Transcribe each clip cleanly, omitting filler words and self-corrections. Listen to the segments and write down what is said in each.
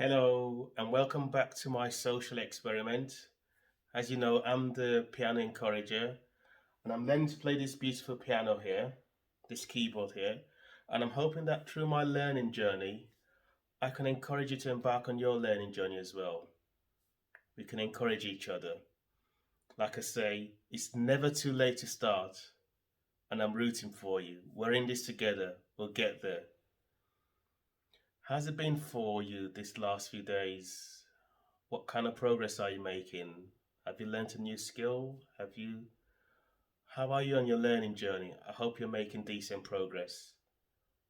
Hello, and welcome back to my social experiment. As you know, I'm the piano encourager, and I'm learning to play this beautiful piano here, this keyboard here, and I'm hoping that through my learning journey, I can encourage you to embark on your learning journey as well. We can encourage each other. Like I say, it's never too late to start, and I'm rooting for you. We're in this together, we'll get there. How's it been for you this last few days? What kind of progress are you making? Have you learnt a new skill? How are you on your learning journey? I hope you're making decent progress.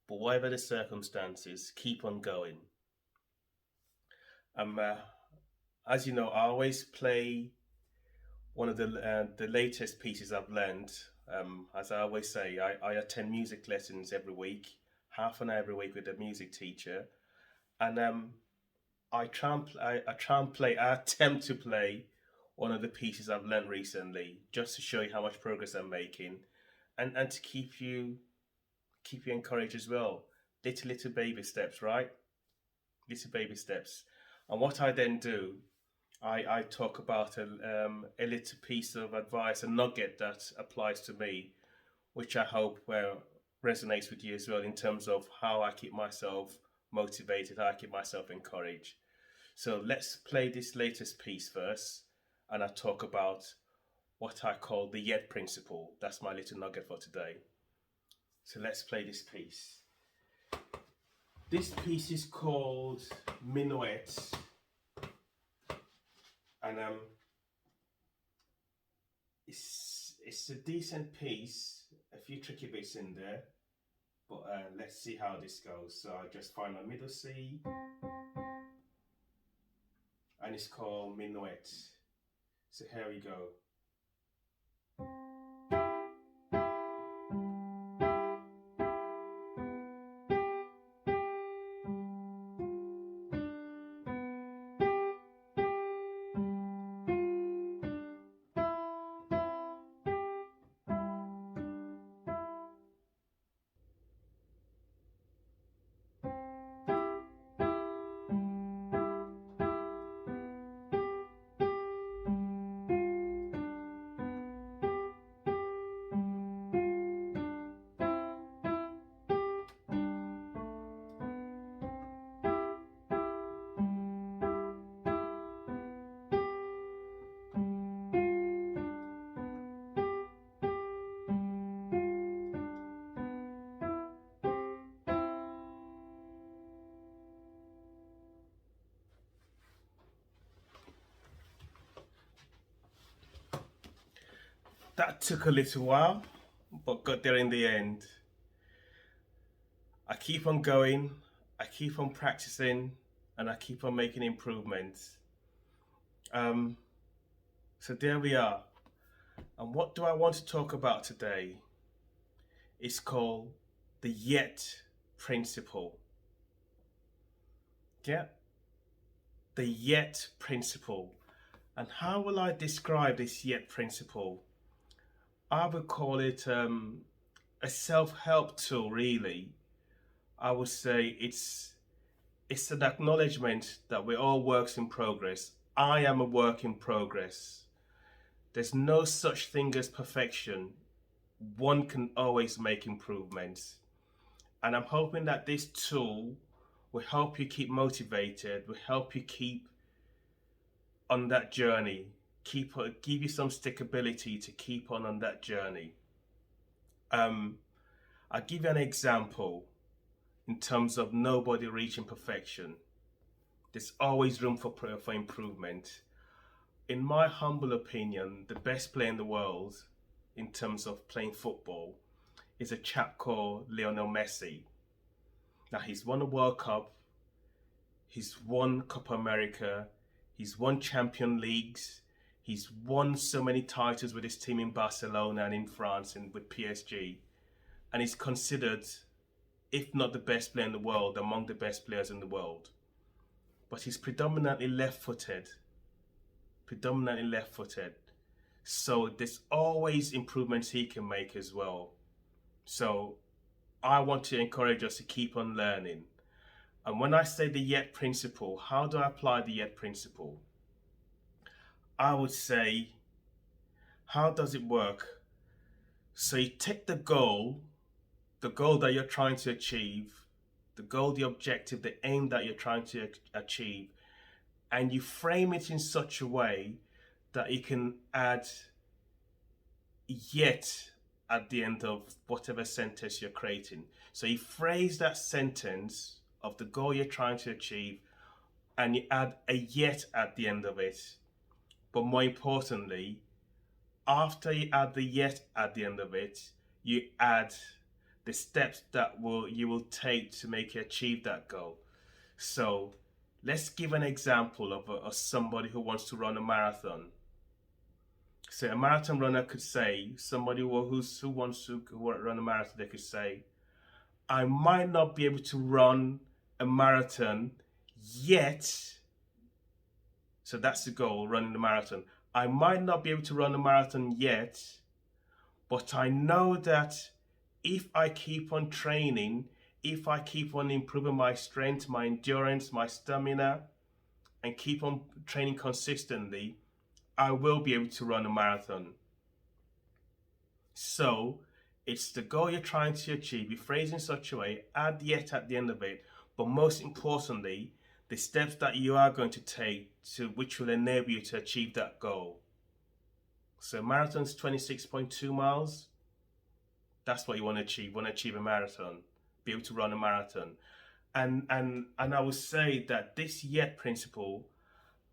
But whatever the circumstances, keep on going. Um, uh, as you know, I always play one of the latest pieces I've learned. As I always say, I attend music lessons every week, half an hour every week with a music teacher, and I try and play. I attempt to play one of the pieces I've learned recently, just to show you how much progress I'm making, and to keep you encouraged as well. Little baby steps, right? Little baby steps. And what I then do, I talk about a little piece of advice, a nugget that applies to me, which I hope resonates with you as well in terms of how I keep myself motivated, how I keep myself encouraged. So let's play this latest piece first, and I talk about what I call the yet principle. That's my little nugget for today. So let's play this piece. This piece is called Minuet, and it's a decent piece. A few tricky bits in there, but let's see how this goes. So I just find my middle C, and it's called Minuet. So here we go. That took a little while, but got there in the end. I keep on going, I keep on practicing, and I keep on making improvements. Um, so there we are. And what do I want to talk about today? It's called the yet principle. Yeah, the yet principle. And how will I describe this yet principle? I would call it a self-help tool, really. I would say it's an acknowledgement that we're all works in progress. I am a work in progress. There's no such thing as perfection. One can always make improvements. And I'm hoping that this tool will help you keep motivated, will help you keep on that journey, give you some stickability to keep on that journey. Um, I'll give you an example in terms of nobody reaching perfection. There's always room for improvement. In my humble opinion, the best player in the world in terms of playing football is a chap called Lionel Messi. Now, he's won a World Cup, he's won Copa America, he's won Champion Leagues, he's won so many titles with his team in Barcelona and in France and with PSG. And he's considered, if not the best player in the world, among the best players in the world. But he's predominantly left-footed. So there's always improvements he can make as well. So I want to encourage us to keep on learning. And when I say the yet principle, how do I apply the yet principle? I would say, how does it work? So you take the goal that you're trying to achieve, the goal, the objective, the aim that you're trying to achieve, and you frame it in such a way that you can add yet at the end of whatever sentence you're creating. So you phrase that sentence of the goal you're trying to achieve and you add a yet at the end of it. But more importantly, after you add the yet at the end of it, you add the steps that you will take to make you achieve that goal. So let's give an example of somebody who wants to run a marathon. So a marathon runner could say, somebody who wants to run a marathon, they could say, I might not be able to run a marathon yet. So that's the goal, running the marathon. I might not be able to run a marathon yet, but I know that if I keep on training, if I keep on improving my strength, my endurance, my stamina, and keep on training consistently, I will be able to run a marathon. So it's the goal you're trying to achieve. You phrase in such a way, add yet at the end of it, but most importantly, the steps that you are going to take to which will enable you to achieve that goal. So marathon's 26.2 miles. That's what you want to achieve. You want to achieve a marathon, be able to run a marathon. And I would say that this yet principle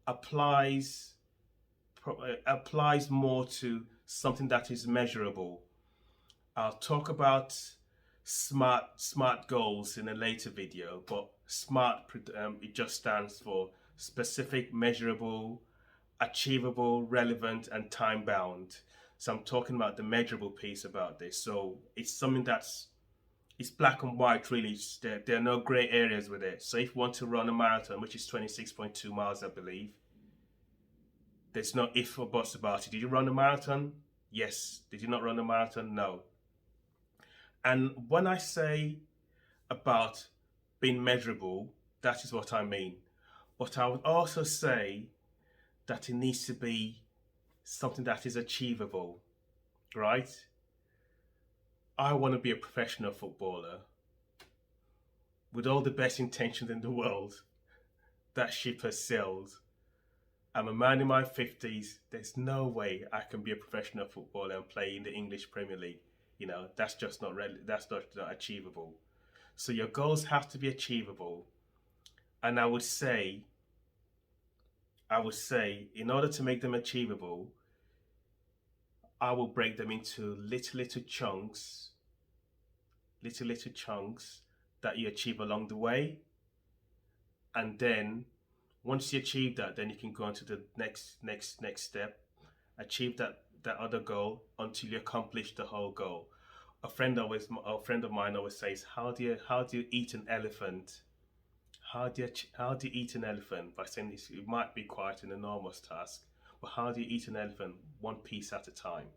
applies more to something that is measurable. I'll talk about smart goals in a later video, but SMART, it just stands for specific, measurable, achievable, relevant, and time bound. So I'm talking about the measurable piece about this. So it's something it's black and white, really. There are no gray areas with it. So if you want to run a marathon, which is 26.2 miles, I believe, there's no if or buts about it. Did you run a marathon? Yes. Did you not run a marathon? No. And when I say about being measurable, that is what I mean. But I would also say that it needs to be something that is achievable, right? I want to be a professional footballer with all the best intentions in the world. That ship has sailed. I'm a man in my 50s. There's no way I can be a professional footballer and play in the English Premier League. That's just not not achievable. So your goals have to be achievable. And I would say, in order to make them achievable, I will break them into little chunks that you achieve along the way. And then once you achieve that, then you can go on to the next step, achieve that other goal until you accomplish the whole goal. A friend of mine always says, how do you eat an elephant? How do you eat an elephant? By saying this, it might be quite an enormous task, but how do you eat an elephant? One piece at a time.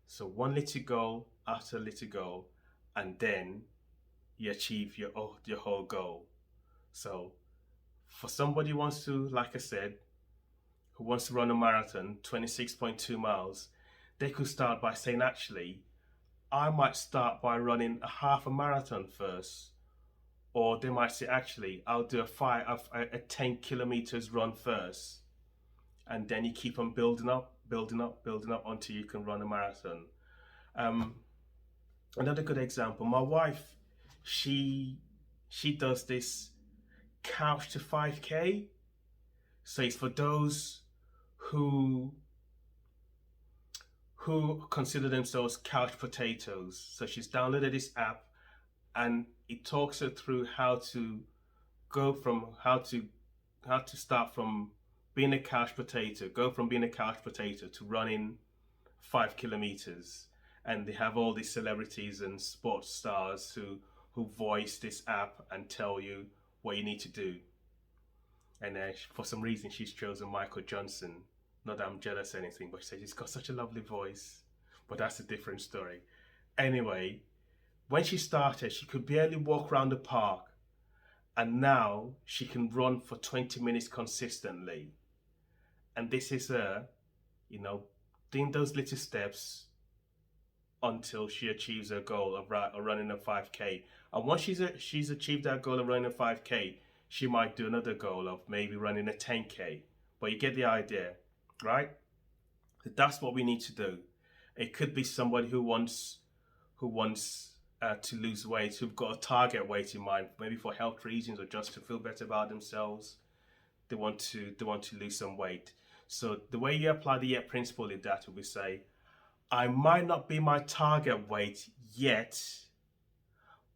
So one little goal after a little goal, and then you achieve your whole goal. So for somebody who wants to, like I said, who wants to run a marathon, 26.2 miles, they could start by saying, actually, I might start by running a half a marathon first. Or they might say, actually, I'll do a 10 kilometers run first. And then you keep on building up until you can run a marathon. Another good example, my wife, she does this couch to 5K. So it's for those who consider themselves couch potatoes. So she's downloaded this app and it talks her through how to start from being a couch potato, to running 5 kilometers. And they have all these celebrities and sports stars who voice this app and tell you what you need to do. And for some reason, she's chosen Michael Johnson. Not that I'm jealous or anything, but she says he's got such a lovely voice. But that's a different story. Anyway, when she started, she could barely walk around the park. and now she can run for 20 minutes consistently. And this is her, you know, doing those little steps until she achieves her goal of running a 5K. And once she's achieved that goal of running a 5K, she might do another goal of maybe running a 10K. But you get the idea, right? So that's what we need to do. It could be somebody who wants to lose weight, who've got a target weight in mind, maybe for health reasons or just to feel better about themselves. They want to lose some weight. So the way you apply the YET principle in that would be say, I might not be my target weight yet,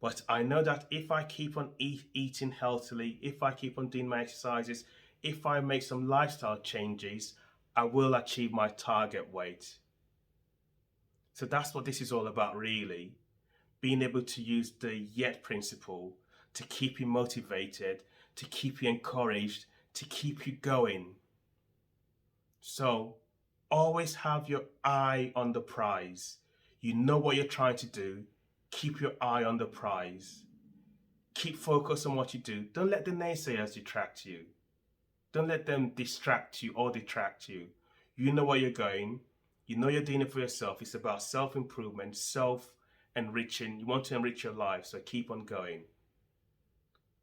but I know that if I keep on eating healthily, if I keep on doing my exercises, if I make some lifestyle changes, I will achieve my target weight. So that's what this is all about, really. Being able to use the YET principle to keep you motivated, to keep you encouraged, to keep you going. So always have your eye on the prize. You know what you're trying to do. Keep your eye on the prize. Keep focused on what you do. Don't let the naysayers detract you. Don't let them distract you or detract you. You know where you're going. You know you're doing it for yourself. It's about self-improvement, self-enriching. You want to enrich your life, so keep on going.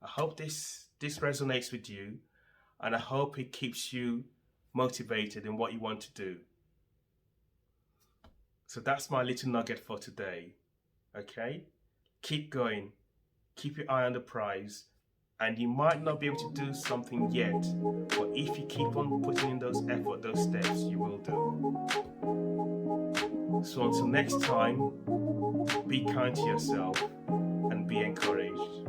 I hope this resonates with you, and I hope it keeps you motivated in what you want to do. So that's my little nugget for today. Okay? Keep going. Keep your eye on the prize. And you might not be able to do something yet, but if you keep on putting in those effort, those steps, you will do. So until next time, be kind to yourself and be encouraged.